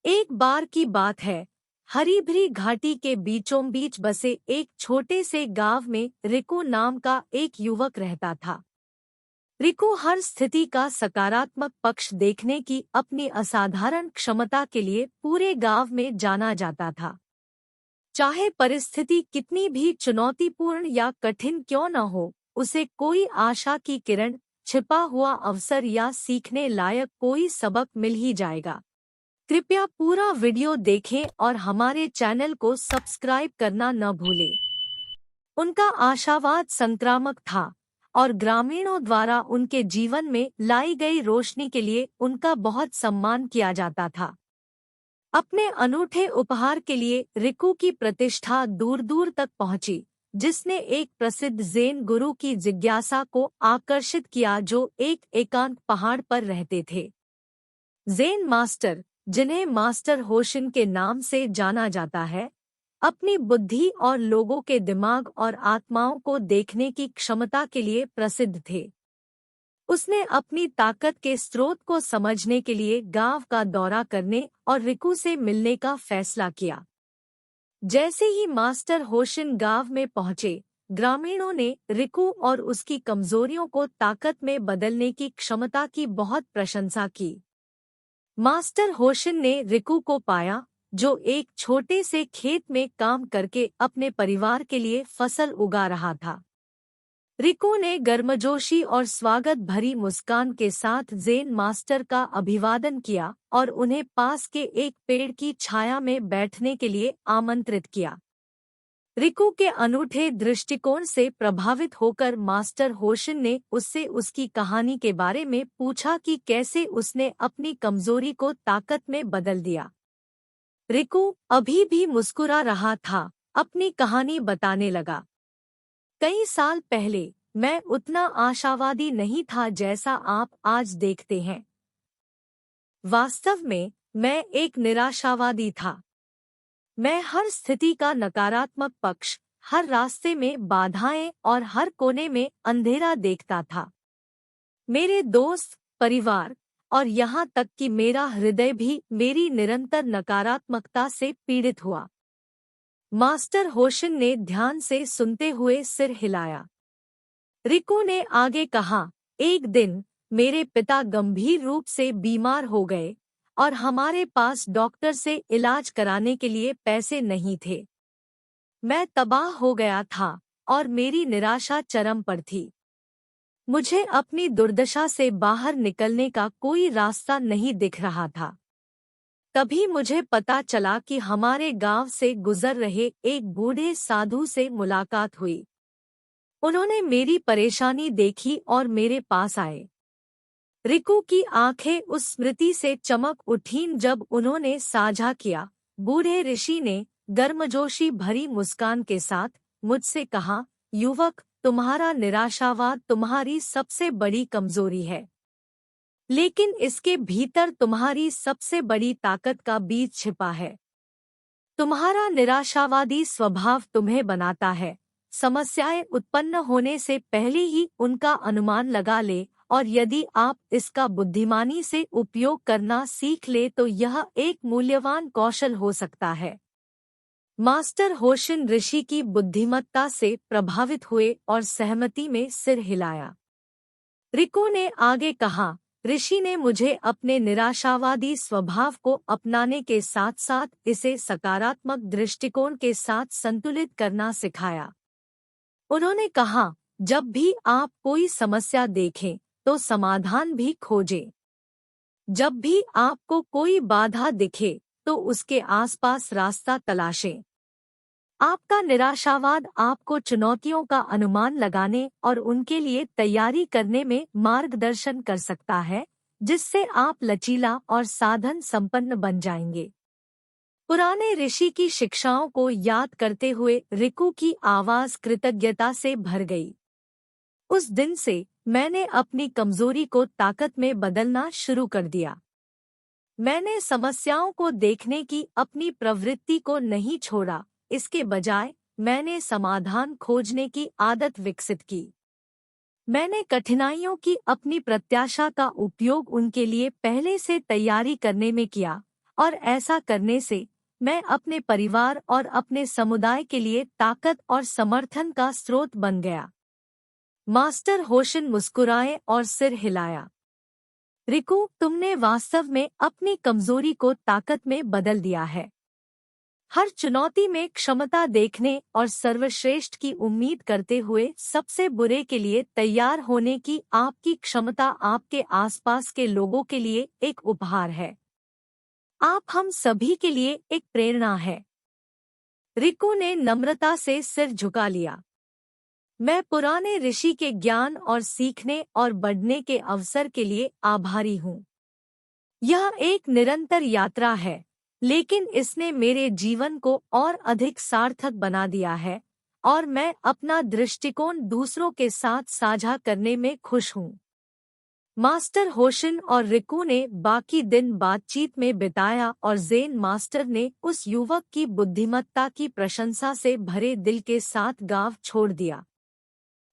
एक बार की बात है। हरी भरी घाटी के बीचों बीच बसे एक छोटे से गांव में रिको नाम का एक युवक रहता था। रिको हर स्थिति का सकारात्मक पक्ष देखने की अपनी असाधारण क्षमता के लिए पूरे गांव में जाना जाता था। चाहे परिस्थिति कितनी भी चुनौतीपूर्ण या कठिन क्यों न हो, उसे कोई आशा की किरण, छिपा हुआ अवसर या सीखने लायक कोई सबक मिल ही जाएगा। कृपया पूरा वीडियो देखें और हमारे चैनल को सब्सक्राइब करना न भूलें। उनका आशावाद संक्रामक था और ग्रामीणों द्वारा उनके जीवन में लाई गई रोशनी के लिए उनका बहुत सम्मान किया जाता था। अपने अनूठे उपहार के लिए रिको की प्रतिष्ठा दूर दूर तक पहुंची, जिसने एक प्रसिद्ध ज़ेन गुरु की जिज्ञासा को आकर्षित किया जो एक एकांत पहाड़ पर रहते थे। ज़ेन मास्टर, जिन्हें मास्टर होशिन के नाम से जाना जाता है, अपनी बुद्धि और लोगों के दिमाग और आत्माओं को देखने की क्षमता के लिए प्रसिद्ध थे। उसने अपनी ताकत के स्रोत को समझने के लिए गांव का दौरा करने और रिको से मिलने का फैसला किया। जैसे ही मास्टर होशिन गांव में पहुंचे, ग्रामीणों ने रिको और उसकी कमजोरियों को ताकत में बदलने की क्षमता की बहुत प्रशंसा की। मास्टर होशिन ने रिको को पाया, जो एक छोटे से खेत में काम करके अपने परिवार के लिए फसल उगा रहा था। रिको ने गर्मजोशी और स्वागत भरी मुस्कान के साथ ज़ेन मास्टर का अभिवादन किया और उन्हें पास के एक पेड़ की छाया में बैठने के लिए आमंत्रित किया। रिको के अनूठे दृष्टिकोण से प्रभावित होकर मास्टर होशिन ने उससे उसकी कहानी के बारे में पूछा कि कैसे उसने अपनी कमजोरी को ताकत में बदल दिया। रिको अभी भी मुस्कुरा रहा था, अपनी कहानी बताने लगा। कई साल पहले मैं उतना आशावादी नहीं था जैसा आप आज देखते हैं। वास्तव में मैं एक निराशावादी था। मैं हर स्थिति का नकारात्मक पक्ष, हर रास्ते में बाधाएं और हर कोने में अंधेरा देखता था। मेरे दोस्त, परिवार और यहाँ तक कि मेरा हृदय भी मेरी निरंतर नकारात्मकता से पीड़ित हुआ। मास्टर होशिन ने ध्यान से सुनते हुए सिर हिलाया। रिको ने आगे कहा, एक दिन मेरे पिता गंभीर रूप से बीमार हो गए और हमारे पास डॉक्टर से इलाज कराने के लिए पैसे नहीं थे। मैं तबाह हो गया था और मेरी निराशा चरम पर थी। मुझे अपनी दुर्दशा से बाहर निकलने का कोई रास्ता नहीं दिख रहा था। तभी मुझे पता चला कि हमारे गांव से गुजर रहे एक बूढ़े साधु से मुलाकात हुई। उन्होंने मेरी परेशानी देखी और मेरे पास आए। रिको की आंखें उस स्मृति से चमक उठीं जब उन्होंने साझा किया। बूढ़े ऋषि ने गर्मजोशी भरी मुस्कान के साथ मुझसे कहा, युवक, तुम्हारा निराशावाद तुम्हारी सबसे बड़ी कमजोरी है, लेकिन इसके भीतर तुम्हारी सबसे बड़ी ताकत का बीज छिपा है। तुम्हारा निराशावादी स्वभाव तुम्हें बनाता है समस्याएं उत्पन्न होने से पहले ही उनका अनुमान लगा ले, और यदि आप इसका बुद्धिमानी से उपयोग करना सीख ले तो यह एक मूल्यवान कौशल हो सकता है। मास्टर होशिन ऋषि की बुद्धिमत्ता से प्रभावित हुए और सहमति में सिर हिलाया। रिको ने आगे कहा, ऋषि ने मुझे अपने निराशावादी स्वभाव को अपनाने के साथ साथ इसे सकारात्मक दृष्टिकोण के साथ संतुलित करना सिखाया। उन्होंने कहा, जब भी आप कोई समस्या देखें तो समाधान भी खोजें। जब भी आपको कोई बाधा दिखे तो उसके आसपास रास्ता तलाशें। आपका निराशावाद आपको चुनौतियों का अनुमान लगाने और उनके लिए तैयारी करने में मार्गदर्शन कर सकता है, जिससे आप लचीला और साधन संपन्न बन जाएंगे। पुराने ऋषि की शिक्षाओं को याद करते हुए रिको की आवाज कृतज्ञता से भर गई। उस दिन से मैंने अपनी कमजोरी को ताकत में बदलना शुरू कर दिया। मैंने समस्याओं को देखने की अपनी प्रवृत्ति को नहीं छोड़ा, इसके बजाय मैंने समाधान खोजने की आदत विकसित की। मैंने कठिनाइयों की अपनी प्रत्याशा का उपयोग उनके लिए पहले से तैयारी करने में किया और ऐसा करने से मैं अपने परिवार और अपने समुदाय के लिए ताकत और समर्थन का स्रोत बन गया। मास्टर होशिन मुस्कुराए और सिर हिलाया। रिको, तुमने वास्तव में अपनी कमजोरी को ताकत में बदल दिया है। हर चुनौती में क्षमता देखने और सर्वश्रेष्ठ की उम्मीद करते हुए सबसे बुरे के लिए तैयार होने की आपकी क्षमता आपके आसपास के लोगों के लिए एक उपहार है। आप हम सभी के लिए एक प्रेरणा है। रिको ने नम्रता से सिर झुका लिया। मैं पुराने ऋषि के ज्ञान और सीखने और बढ़ने के अवसर के लिए आभारी हूँ। यह एक निरंतर यात्रा है, लेकिन इसने मेरे जीवन को और अधिक सार्थक बना दिया है और मैं अपना दृष्टिकोण दूसरों के साथ साझा करने में खुश हूँ। मास्टर होशिन और रिको ने बाकी दिन बातचीत में बिताया और ज़ेन मास्टर ने उस युवक की बुद्धिमत्ता की प्रशंसा से भरे दिल के साथ गाँव छोड़ दिया।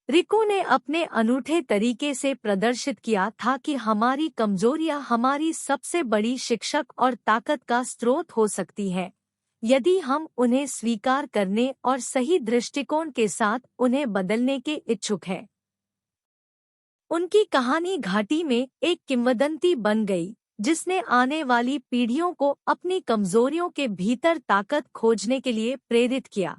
रिको ने अपने अनूठे तरीके से प्रदर्शित किया था कि हमारी कमजोरियां हमारी सबसे बड़ी शिक्षक और ताकत का स्रोत हो सकती है, यदि हम उन्हें स्वीकार करने और सही दृष्टिकोण के साथ उन्हें बदलने के इच्छुक हैं। उनकी कहानी घाटी में एक किंवदंती बन गई, जिसने आने वाली पीढ़ियों को अपनी कमजोरियों के भीतर ताकत खोजने के लिए प्रेरित किया।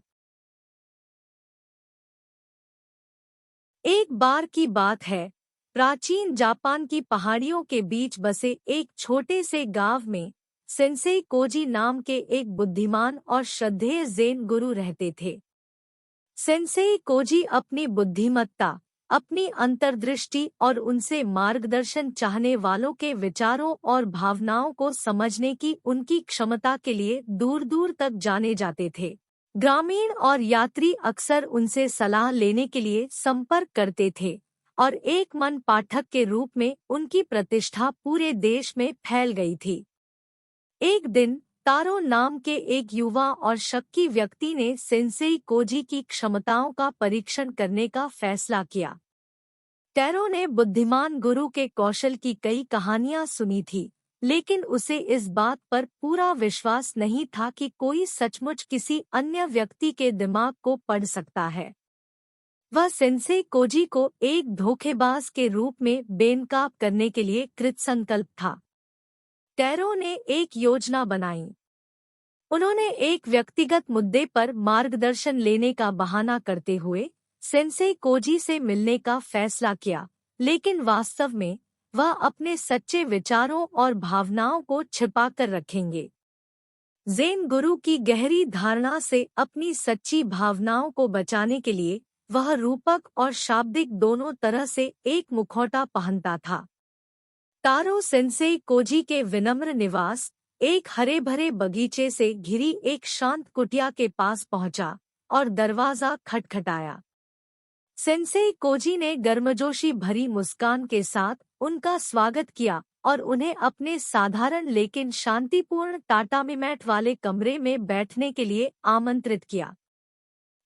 एक बार की बात है, प्राचीन जापान की पहाड़ियों के बीच बसे एक छोटे से गांव में सेंसेई कोजी नाम के एक बुद्धिमान और श्रद्धेय ज़ेन गुरु रहते थे। सेंसेई कोजी अपनी बुद्धिमत्ता, अपनी अंतर्दृष्टि और उनसे मार्गदर्शन चाहने वालों के विचारों और भावनाओं को समझने की उनकी क्षमता के लिए दूर दूर तक जाने जाते थे। ग्रामीण और यात्री अक्सर उनसे सलाह लेने के लिए संपर्क करते थे और एक मन पाठक के रूप में उनकी प्रतिष्ठा पूरे देश में फैल गई थी। एक दिन तारो नाम के एक युवा और शक्की व्यक्ति ने सेंसेई कोजी की क्षमताओं का परीक्षण करने का फैसला किया। टैरो ने बुद्धिमान गुरु के कौशल की कई कहानियां सुनी थी, लेकिन उसे इस बात पर पूरा विश्वास नहीं था कि कोई सचमुच किसी अन्य व्यक्ति के दिमाग को पढ़ सकता है। वह सेंसेई कोजी को एक धोखेबाज के रूप में बेनकाब करने के लिए कृतसंकल्प था। टैरो ने एक योजना बनाई। उन्होंने एक व्यक्तिगत मुद्दे पर मार्गदर्शन लेने का बहाना करते हुए सेंसेई कोजी से मिलने का फैसला किया, लेकिन वास्तव में वह अपने सच्चे विचारों और भावनाओं को छिपाकर रखेंगे। ज़ेन गुरु की गहरी धारणा से अपनी सच्ची भावनाओं को बचाने के लिए वह रूपक और शाब्दिक दोनों तरह से एक मुखौटा पहनता था। तारो सेंसेई कोजी के विनम्र निवास, एक हरे भरे बगीचे से घिरी एक शांत कुटिया के पास पहुंचा और दरवाजा खटखटाया। सेंसेई कोजी ने गर्मजोशी भरी मुस्कान के साथ उनका स्वागत किया और उन्हें अपने साधारण लेकिन शांतिपूर्ण टाटामीमैट वाले कमरे में बैठने के लिए आमंत्रित किया।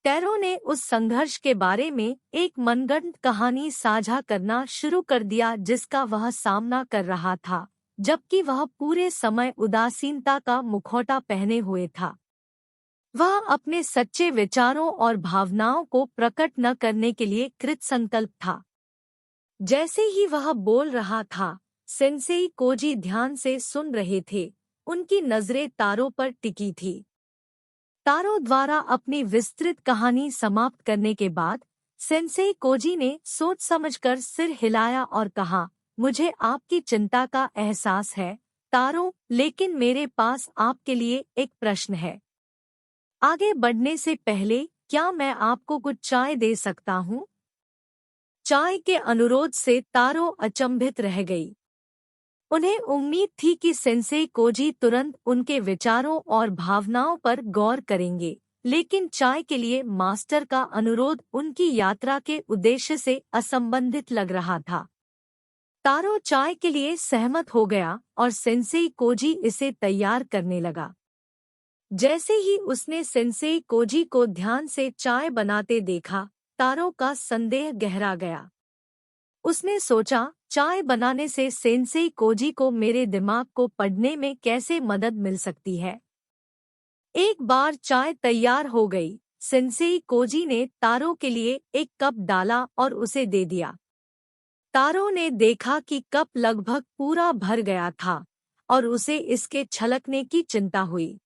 टैरो ने उस संघर्ष के बारे में एक मनगढ़ंत कहानी साझा करना शुरू कर दिया जिसका वह सामना कर रहा था, जबकि वह पूरे समय उदासीनता का मुखौटा पहने हुए था। वह अपने सच्चे विचारों और भावनाओं को प्रकट न करने के लिए कृतसंकल्प था। जैसे ही वह बोल रहा था, सेंसेई कोजी ध्यान से सुन रहे थे। उनकी नजरें तारो पर टिकी थी। तारो द्वारा अपनी विस्तृत कहानी समाप्त करने के बाद सेंसेई कोजी ने सोच समझकर सिर हिलाया और कहा, मुझे आपकी चिंता का एहसास है तारो, लेकिन मेरे पास आपके लिए एक प्रश्न है। आगे बढ़ने से पहले क्या मैं आपको कुछ चाय दे सकता हूँ? चाय के अनुरोध से तारो अचंभित रह गई। उन्हें उम्मीद थी कि सेंसेई कोजी तुरंत उनके विचारों और भावनाओं पर गौर करेंगे, लेकिन चाय के लिए मास्टर का अनुरोध उनकी यात्रा के उद्देश्य से असंबंधित लग रहा था। तारो चाय के लिए सहमत हो गया और सेंसेई कोजी इसे तैयार करने लगा। जैसे ही उसने सेंसेई कोजी को ध्यान से चाय बनाते देखा, तारो का संदेह गहरा गया। उसने सोचा, चाय बनाने से सेंसेई कोजी को मेरे दिमाग को पढ़ने में कैसे मदद मिल सकती है। एक बार चाय तैयार हो गई, सेंसेई कोजी ने तारो के लिए एक कप डाला और उसे दे दिया। तारो ने देखा कि कप लगभग पूरा भर गया था और उसे इसके छलकने की चिंता हुई।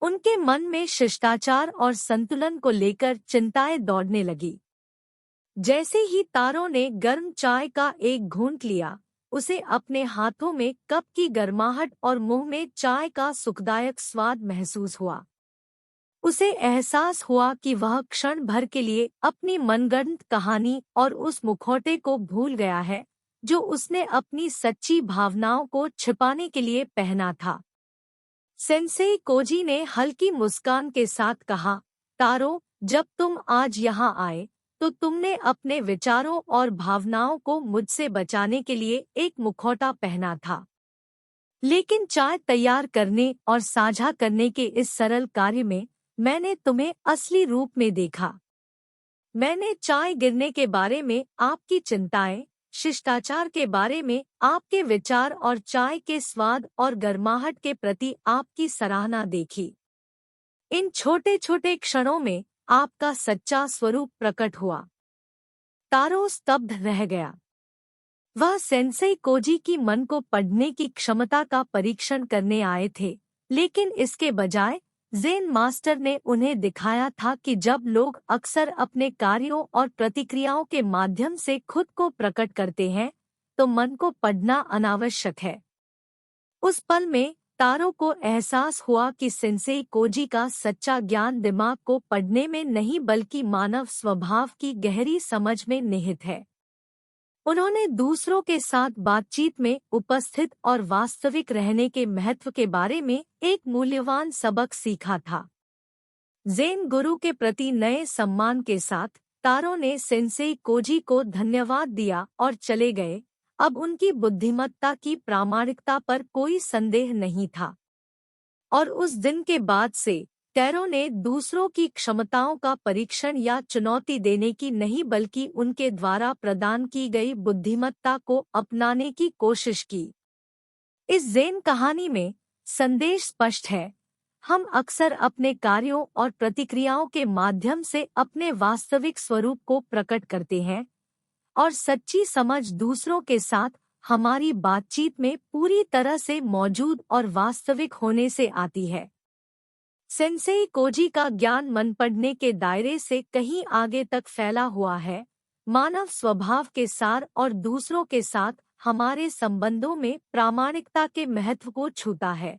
उनके मन में शिष्टाचार और संतुलन को लेकर चिंताएं दौड़ने लगी। जैसे ही तारो ने गर्म चाय का एक घूंट लिया, उसे अपने हाथों में कप की गर्माहट और मुंह में चाय का सुखदायक स्वाद महसूस हुआ। उसे एहसास हुआ कि वह क्षण भर के लिए अपनी मनगढ़ंत कहानी और उस मुखौटे को भूल गया है जो उसने अपनी सच्ची भावनाओं को छिपाने के लिए पहना था। सेंसेई कोजी ने हल्की मुस्कान के साथ कहा, तारो, जब तुम आज यहाँ आए तो तुमने अपने विचारों और भावनाओं को मुझसे बचाने के लिए एक मुखौटा पहना था। लेकिन चाय तैयार करने और साझा करने के इस सरल कार्य में मैंने तुम्हें असली रूप में देखा। मैंने चाय गिरने के बारे में आपकी चिंताएं, शिष्टाचार के बारे में आपके विचार और चाय के स्वाद और गर्माहट के प्रति आपकी सराहना देखी। इन छोटे छोटे क्षणों में आपका सच्चा स्वरूप प्रकट हुआ। तारो स्तब्ध रह गया। वह सेंसेई कोजी की मन को पढ़ने की क्षमता का परीक्षण करने आए थे, लेकिन इसके बजाय ज़ेन मास्टर ने उन्हें दिखाया था कि जब लोग अक्सर अपने कार्यों और प्रतिक्रियाओं के माध्यम से खुद को प्रकट करते हैं, तो मन को पढ़ना अनावश्यक है। उस पल में तारो को एहसास हुआ कि सेंसेई कोजी का सच्चा ज्ञान दिमाग को पढ़ने में नहीं बल्कि मानव स्वभाव की गहरी समझ में निहित है। उन्होंने दूसरों के साथ बातचीत में उपस्थित और वास्तविक रहने के महत्व के बारे में एक मूल्यवान सबक सीखा था। ज़ेन गुरु के प्रति नए सम्मान के साथ तारो ने सेंसेई कोजी को धन्यवाद दिया और चले गए। अब उनकी बुद्धिमत्ता की प्रामाणिकता पर कोई संदेह नहीं था। और उस दिन के बाद से टैरो ने दूसरों की क्षमताओं का परीक्षण या चुनौती देने की नहीं बल्कि उनके द्वारा प्रदान की गई बुद्धिमत्ता को अपनाने की कोशिश की। इस ज़ेन कहानी में संदेश स्पष्ट है। हम अक्सर अपने कार्यों और प्रतिक्रियाओं के माध्यम से अपने वास्तविक स्वरूप को प्रकट करते हैं, और सच्ची समझ दूसरों के साथ हमारी बातचीत में पूरी तरह से मौजूद और वास्तविक होने से आती है। सेंसेई कोजी का ज्ञान मन पढ़ने के दायरे से कहीं आगे तक फैला हुआ है, मानव स्वभाव के सार और दूसरों के साथ हमारे संबंधों में प्रामाणिकता के महत्व को छूता है।